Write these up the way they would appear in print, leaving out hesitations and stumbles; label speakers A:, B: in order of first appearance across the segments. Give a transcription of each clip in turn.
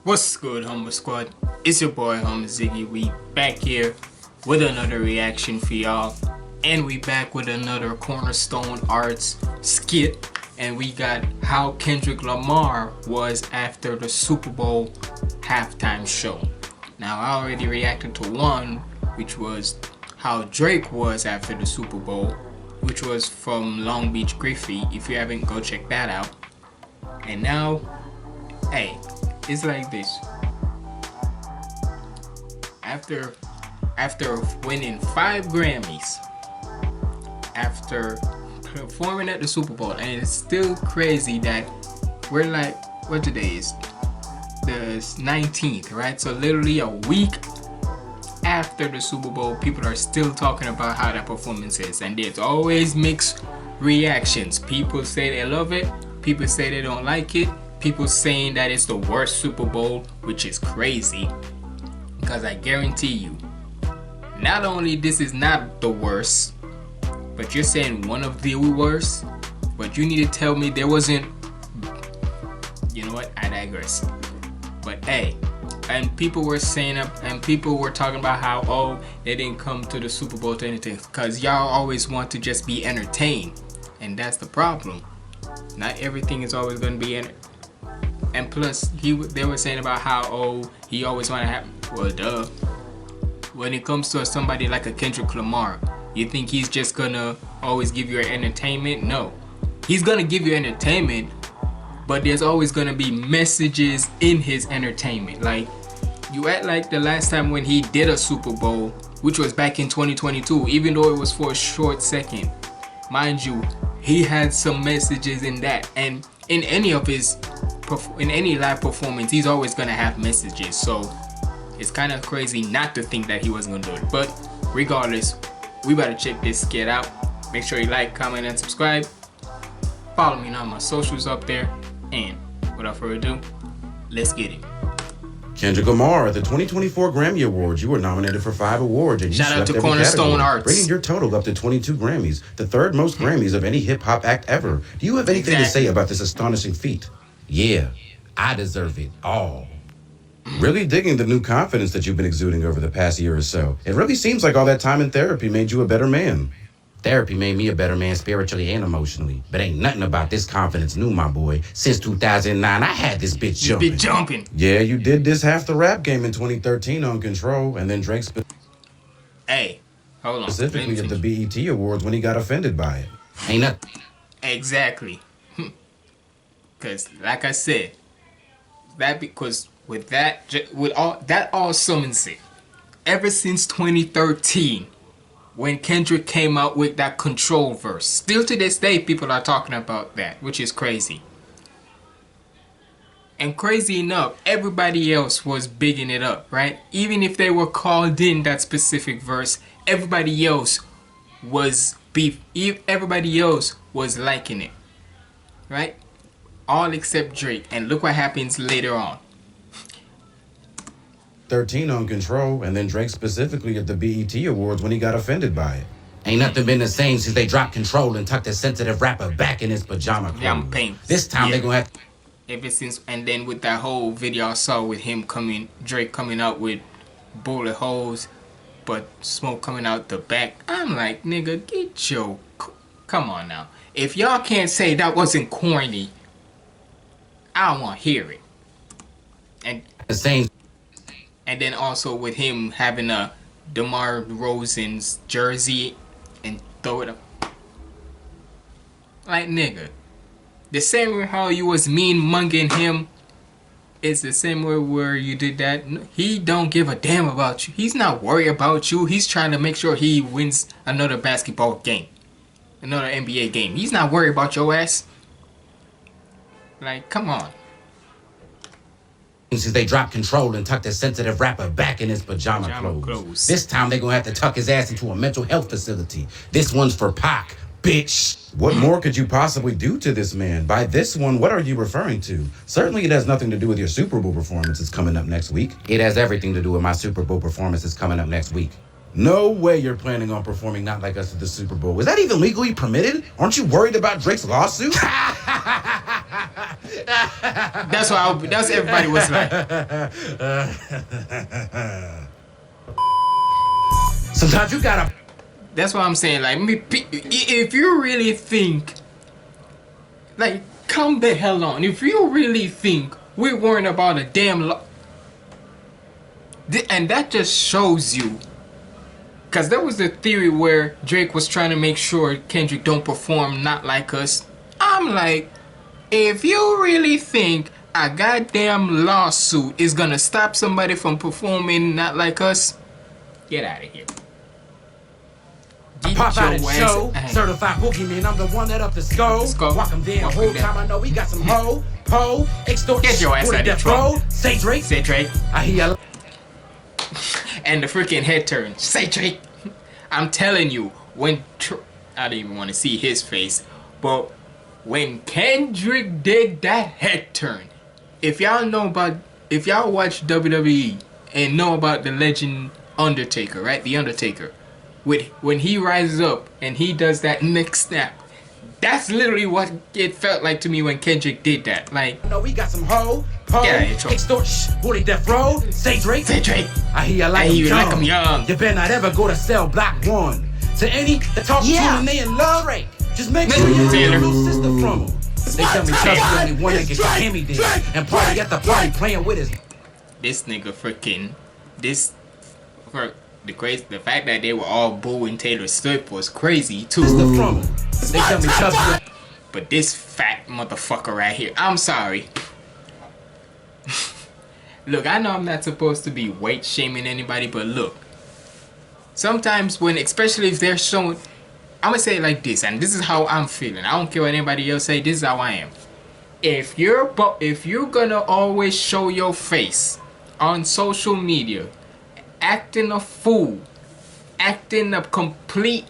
A: What's good, Humble Squad? It's your boy HumbleZiggy. We back here with another reaction for y'all, and we back with another Cornerstone Arts skit. And we got how Kendrick Lamar was after the Super Bowl halftime show. Now I already reacted to one, which was how Drake was after the Super Bowl, which was from Long Beach Griffey. If you haven't, go check that out. And now, hey, it's like this. After winning 5 Grammys, after performing at the Super Bowl, and it's still crazy that we're like, what today is? The 19th, right? So literally a week after the Super Bowl, people are still talking about how that performance is, and there's always mixed reactions. People say they love it, people say they don't like it, people saying that it's the worst Super Bowl, which is crazy, because I guarantee you, not only this is not the worst, but you're saying one of the worst, but you need to tell me there wasn't, you know what, I digress. But hey, and people were saying and people were talking about how, oh, they didn't come to the Super Bowl to anything, because y'all always want to just be entertained, and that's the problem. Not everything is always going to be and plus, they were saying about how, oh, he always want to have, well, duh. When it comes to somebody like a Kendrick Lamar, you think he's just gonna always give you entertainment? No. He's gonna give you entertainment, but there's always gonna be messages in his entertainment. Like, you act like the last time when he did a Super Bowl, which was back in 2022, even though it was for a short second. Mind you, he had some messages in that, and in any live performance, he's always gonna have messages. So it's kind of crazy not to think that he wasn't gonna do it. But regardless, we better check this skit out. Make sure you like, comment, and subscribe. Follow me on my socials up there. And without further ado, let's get it.
B: Kendrick Lamar at the 2024 Grammy Awards. You were nominated for 5 awards, and you
A: Shout out
B: swept
A: to
B: every
A: Cornerstone
B: category,
A: Arts,
B: bringing your total up to 22 Grammys, the 3rd most Grammys of any hip-hop act ever. Do you have anything to say about this astonishing feat? Yeah, I deserve it all. Really digging the new confidence that you've been exuding over the past year or so. It really seems like all that time in therapy made you a better man. Therapy made me a better man spiritually and emotionally. But ain't nothing about this confidence new, my boy. Since 2009, I had this bitch jumping. Yeah, you did this half the rap game in 2013 on Control, and then Drake
A: hey, hold on.
B: Specifically at the BET Awards when he got offended by it. Ain't nothing.
A: Exactly. Because, like I said, with all that summons it. Ever since 2013, when Kendrick came out with that Control verse, still to this day people are talking about that, which is crazy. And crazy enough, everybody else was bigging it up, right? Even if they were called in that specific verse, everybody else was liking it, right? All except Drake. And look what happens later on.
B: 13 on Control, and then Drake specifically at the BET Awards when he got offended by it. Ain't nothing been the same since they dropped Control and tucked a sensitive rapper back in his pajama clothes. This time they gonna have
A: ever since, and then with that whole video I saw with him Drake coming out with bullet holes, but smoke coming out the back. I'm like, nigga, get your, come on now. If y'all can't say that wasn't corny, I don't want to hear it. And
B: the same.
A: And then also with him having a DeMar DeRozan's jersey and throw it up. Like, nigga, the same way how you was mean-munging him, it's the same way where you did that. He don't give a damn about you. He's not worried about you. He's trying to make sure he wins another basketball game, another NBA game. He's not worried about your ass. Like, come on.
B: Since they dropped Control and tucked a sensitive rapper back in his pajama clothes. This time they gonna have to tuck his ass into a mental health facility. This one's for Pac, bitch. What more could you possibly do to this man? By this one, what are you referring to? Certainly it has nothing to do with your Super Bowl performances coming up next week. It has everything to do with my Super Bowl performances coming up next week. No way you're planning on performing Not Like Us at the Super Bowl. Is that even legally permitted? Aren't you worried about Drake's lawsuit?
A: That's why. That's everybody was like.
B: Sometimes you gotta.
A: That's what I'm saying. Like, if you really think, like, calm the hell on. If you really think we're worrying about a damn and that just shows you. Cause there was the theory where Drake was trying to make sure Kendrick don't perform Not Like Us. I'm like, if you really think a goddamn lawsuit is gonna stop somebody from performing Not Like Us, get out of here. Get
B: Pop out and
A: your
B: show.
A: ass-
B: Certified boogeyman, I'm the one that up the skull. Walk him down.
A: Walk
B: Whole
A: him down.
B: time I know we got some po, extort.
A: Get your ass
B: Put
A: out of
B: death
A: trouble.
B: row. Say Drake.
A: Say Drake.
B: I hear ya.
A: And the freaking head turn. Say Drake. I'm telling you, when I didn't even want to see his face, but when Kendrick did that head turn, if y'all watch WWE and know about the legend Undertaker, right? The Undertaker, when he rises up and he does that neck snap, that's literally what it felt like to me when Kendrick did that. Like,
B: No, we got some po,
A: Yeah, it's true.
B: extort. Bully death row. Say Drake.
A: say Drake.
B: I hear ya like
A: I hear you
B: him
A: like
B: young.
A: him young.
B: You better not ever go to cell block 1. To any that talk to you and they in love, just make sure you get a little sister from them. They tell me Chubb's the only one that gets Kimmy there and party at the party playing with his.
A: This nigga freaking the fact that they were all booing Taylor Swift was crazy too.
B: Sister from them. They tell me Chubb's the.
A: But this fat motherfucker right here, I'm sorry. Look, I know I'm not supposed to be weight shaming anybody, but look. Sometimes especially if they're showing, I'm gonna say it like this, and this is how I'm feeling. I don't care what anybody else say. This is how I am. If you're gonna always show your face on social media, acting a fool, acting a complete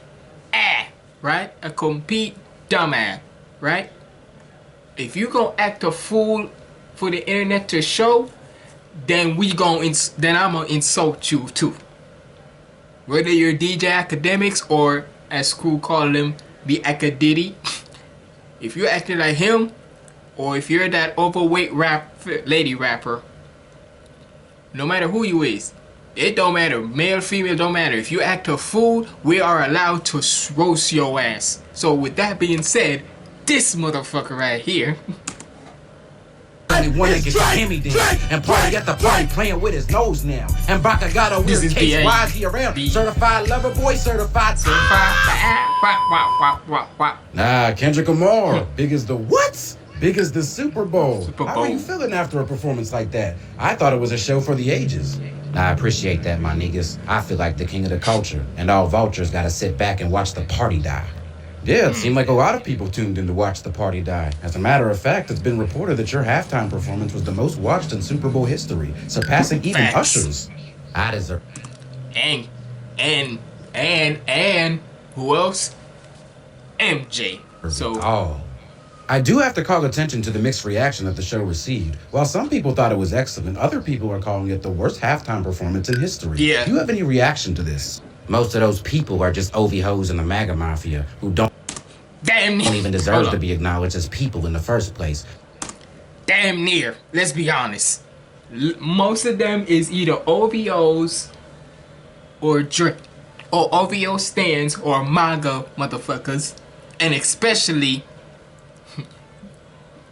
A: right? A complete dumbass, right? If you gonna act a fool for the internet to show, then I'm gonna insult you too. Whether you're DJ Academics or, as Screw call them, the Acadiddy. If you're acting like him, or if you're that overweight lady rapper, no matter who you is, it don't matter. Male, female, don't matter. If you act a fool, we are allowed to roast your ass. So with that being said, this motherfucker right here.
B: Only one that gets Kimmy there and party at the party playing with his nose now. And Baka got a
A: This
B: weird
A: is
B: case.
A: the-
B: Why is he around?
A: the-
B: Certified lover boy, certified.
A: Wow.
B: Nah, Kendrick Lamar. Big as the what? Big as the Super Bowl.
A: Super
B: How
A: Bowl.
B: are you feeling after a performance like that? I thought it was a show for the ages. I appreciate that, my niggas. I feel like the king of the culture, and all vultures gotta sit back and watch the party die. Yeah, it seemed like a lot of people tuned in to watch the party die. As a matter of fact, it's been reported that your halftime performance was the most watched in Super Bowl history, surpassing even
A: Facts.
B: Usher's. I deserve.
A: And who else? MJ. So
B: Oh. I do have to call attention to the mixed reaction that the show received. While some people thought it was excellent, other people are calling it the worst halftime performance in history.
A: Yeah.
B: Do you have any reaction to this? Most of those people are just OV hoes in the MAGA mafia who don't
A: damn near
B: even deserve to be acknowledged as people in the first place.
A: Damn near. Let's be honest. Most of them is either OVOs or OVO stands or MAGA motherfuckers, and especially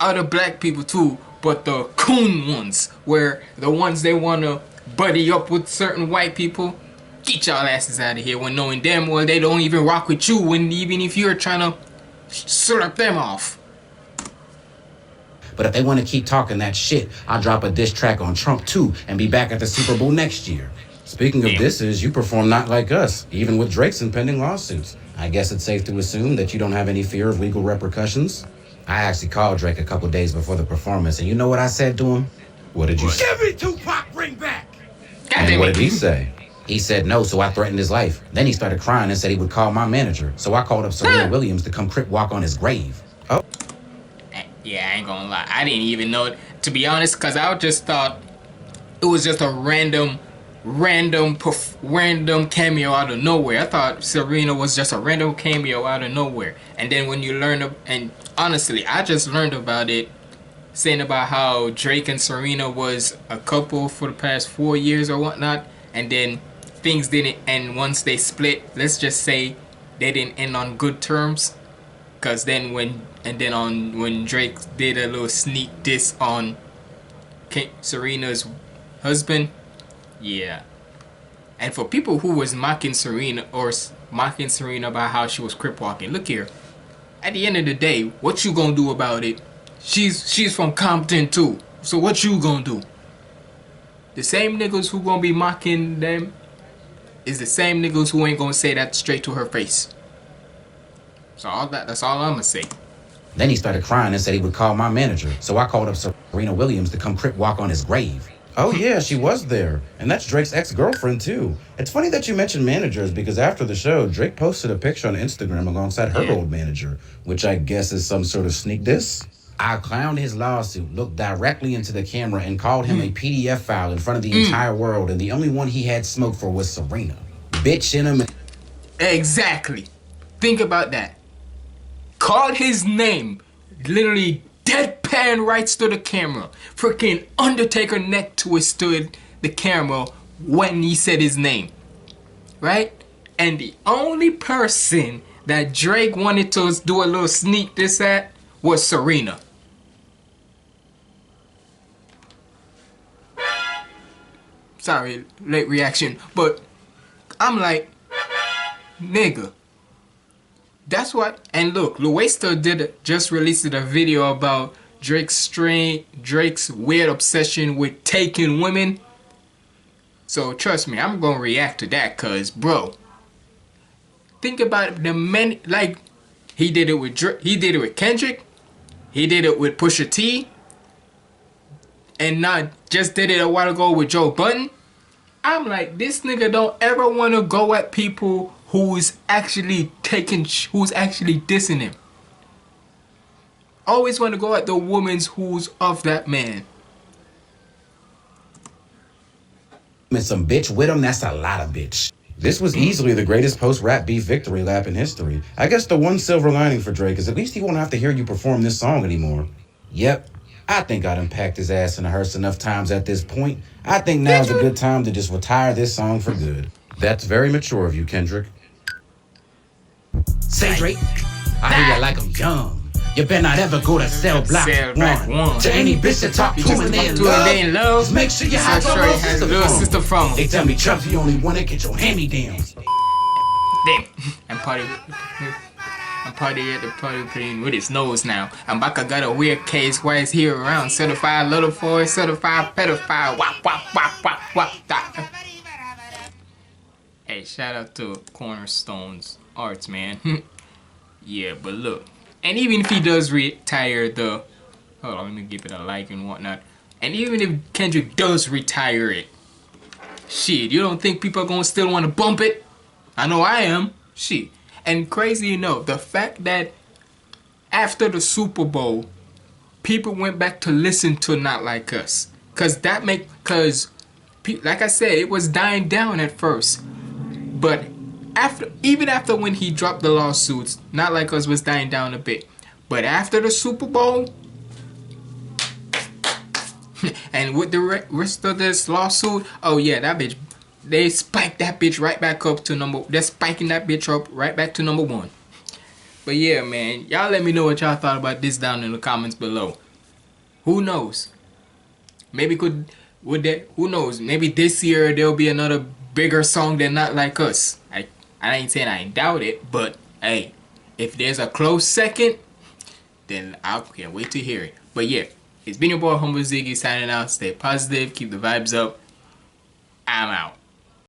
A: other black people too, but the coon ones, where the ones they wanna buddy up with certain white people. Get y'all asses out of here when knowing damn well they don't even rock with you, even if you're trying to slurp them off.
B: But if they want to keep talking that shit, I'll drop a diss track on Trump too and be back at the Super Bowl next year. Speaking of disses, you perform Not Like Us, even with Drake's impending lawsuits. I guess it's safe to assume that you don't have any fear of legal repercussions. I actually called Drake a couple days before the performance, and you know what I said to him? What did you say?
C: Give me Tupac, bring back.
B: And what did he say? He said no, so I threatened his life. Then he started crying and said he would call my manager. So I called up Serena Williams to come crip walk on his grave. Oh.
A: Yeah, I ain't gonna lie. I didn't even know it, to be honest, because I just thought it was just a random cameo out of nowhere. I thought Serena was just a random cameo out of nowhere. And then when you learn, and honestly, I just learned about it saying about how Drake and Serena was a couple for the past 4 years or whatnot, and then things didn't end once they split. Let's just say they didn't end on good terms. Cause then when Drake did a little sneak diss on Serena's husband, yeah. And for people who was mocking Serena about how she was crip walking, look here. At the end of the day, what you gonna do about it? She's from Compton too. So what you gonna do? The same niggas who gonna be mocking them is the same niggas who ain't gonna say that straight to her face. So that's all I'm gonna say.
B: Then he started crying and said he would call my manager. So I called up Serena Williams to come crip walk on his grave. Oh yeah, she was there. And that's Drake's ex-girlfriend too. It's funny that you mentioned managers because after the show, Drake posted a picture on Instagram alongside her old manager, which I guess is some sort of sneak diss. I clowned his lawsuit, looked directly into the camera, and called him a PDF file in front of the entire world, and the only one he had smoke for was Serena. Bitch in him.
A: Exactly. Think about that. Called his name, literally deadpan rights to the camera. Freaking Undertaker neck twisted the camera when he said his name. Right? And the only person that Drake wanted to do a little sneak diss at was Serena. Sorry, late reaction. But I'm like, nigga. That's what. And look, Luesta just released a video about Drake's weird obsession with taking women. So trust me, I'm gonna react to that, cause bro, think about the men. Like he did it with Kendrick, he did it with Pusha T, and not just did it a while ago with Joe Budden. I'm like, this nigga don't ever want to go at people who's actually dissing him. Always want to go at the woman who's of that man.
B: And some bitch with him, that's a lot of bitch. This was easily the greatest post-rap beef victory lap in history. I guess the one silver lining for Drake is at least he won't have to hear you perform this song anymore. Yep, I think I done packed his ass in a hearse enough times at this point. I think now's a good time to just retire this song for good. That's very mature of you, Kendrick. Say Drake, I hear you like I'm young. You better not ever go to cell block one. To any bitch that talk to and they in love, just make sure you have a little sister from them. They tell me Chubbs, you only wanna get your hand-me-downs.
A: Damn, I'm party at the party playing with his nose now. I'm back, I got a weird case, why is he around? Certified little boy, certified pedophile, wop, wop, wop, wop, wop, wop. Hey, shout out to Cornerstone's Arts, man. Yeah, but look. And even if he does retire hold on, let me give it a like and whatnot. And even if Kendrick does retire it, shit, you don't think people are gonna still want to bump it? I know I am. Shit. And crazy enough, the fact that after the Super Bowl, people went back to listen to Not Like Us. Cause like I said, it was dying down at first. But even after when he dropped the lawsuits, Not Like Us was dying down a bit. But after the Super Bowl, and with the rest of this lawsuit, oh yeah, that bitch, they spiked that bitch right back up to they're spiking that bitch up right back to number 1. But yeah, man, y'all let me know what y'all thought about this down in the comments below. Who knows? Who knows? Maybe this year there'll be another bigger song than Not Like Us. I ain't saying I doubt it, but hey, if there's a close second, then I can't wait to hear it. But yeah, it's been your boy HumbleZiggy signing out. Stay positive, keep the vibes up.